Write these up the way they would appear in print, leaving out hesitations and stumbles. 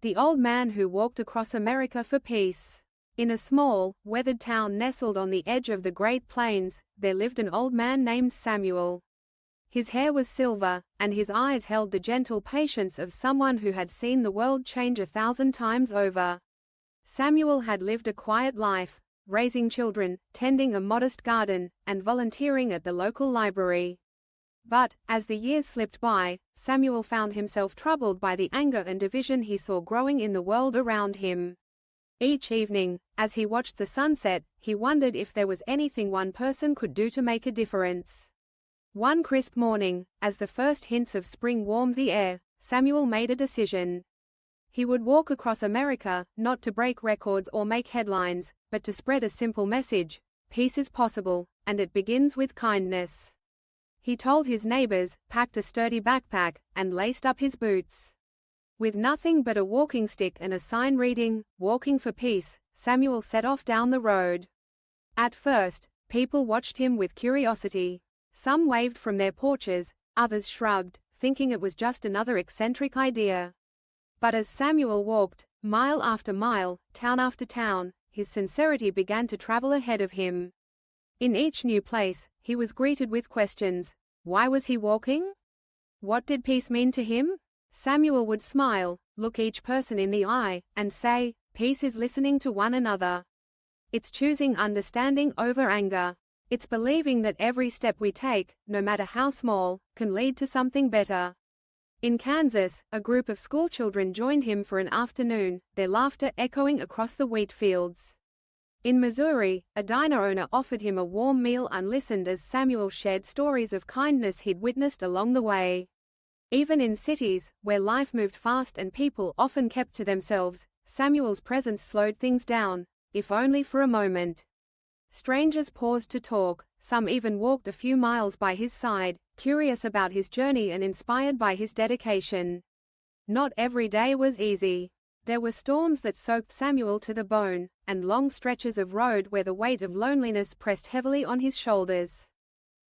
The Old Man Who Walked Across America for Peace. In a small, weathered town nestled on the edge of the Great Plains, there lived an old man named Samuel. His hair was silver, and his eyes held the gentle patience of someone who had seen the world change 1,000 times over. Samuel had lived a quiet life, raising children, tending a modest garden, and volunteering at the local library. But, as the years slipped by, Samuel found himself troubled by the anger and division he saw growing in the world around him. Each evening, as he watched the sunset, he wondered if there was anything one person could do to make a difference. One crisp morning, as the first hints of spring warmed the air, Samuel made a decision. He would walk across America, not to break records or make headlines, but to spread a simple message: peace is possible, and it begins with kindness. He told his neighbors, packed a sturdy backpack, and laced up his boots. With nothing but a walking stick and a sign reading, "Walking for Peace," Samuel set off down the road. At first, people watched him with curiosity. Some waved from their porches, others shrugged, thinking it was just another eccentric idea. But as Samuel walked, mile after mile, town after town, his sincerity began to travel ahead of him. In each new place, he was greeted with questions. Why was he walking? What did peace mean to him? Samuel would smile, look each person in the eye, and say, "Peace is listening to one another. It's choosing understanding over anger. It's believing that every step we take, no matter how small, can lead to something better." In Kansas, a group of schoolchildren joined him for an afternoon, their laughter echoing across the wheat fields. In Missouri, a diner owner offered him a warm meal unlistened as Samuel shared stories of kindness he'd witnessed along the way. Even in cities, where life moved fast and people often kept to themselves, Samuel's presence slowed things down, if only for a moment. Strangers paused to talk, some even walked a few miles by his side, curious about his journey and inspired by his dedication. Not every day was easy. There were storms that soaked Samuel to the bone, and long stretches of road where the weight of loneliness pressed heavily on his shoulders.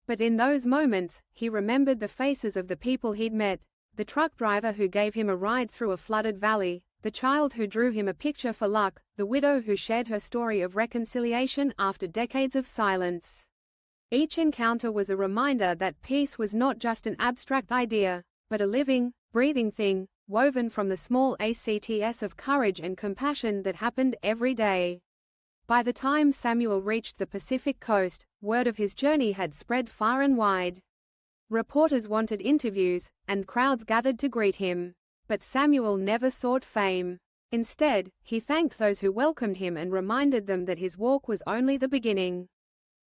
But in those moments, he remembered the faces of the people he'd met: the truck driver who gave him a ride through a flooded valley, the child who drew him a picture for luck, the widow who shared her story of reconciliation after decades of silence. Each encounter was a reminder that peace was not just an abstract idea, but a living, breathing thing, woven from the small acts of courage and compassion that happened every day. By the time Samuel reached the Pacific coast, word of his journey had spread far and wide. Reporters wanted interviews, and crowds gathered to greet him. But Samuel never sought fame. Instead, he thanked those who welcomed him and reminded them that his walk was only the beginning.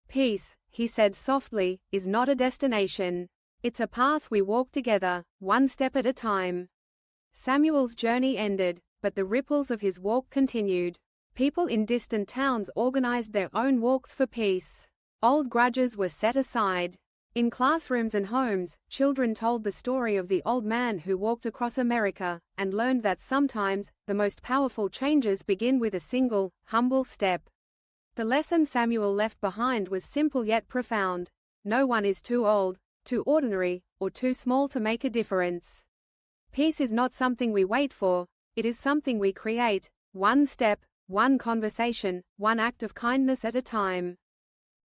"Peace," he said softly, "is not a destination. It's a path we walk together, one step at a time." Samuel's journey ended, but the ripples of his walk continued. People in distant towns organized their own walks for peace. Old grudges were set aside. In classrooms and homes, children told the story of the old man who walked across America, and learned that sometimes, the most powerful changes begin with a single, humble step. The lesson Samuel left behind was simple yet profound. No one is too old, too ordinary, or too small to make a difference. Peace is not something we wait for, it is something we create, one step, one conversation, one act of kindness at a time.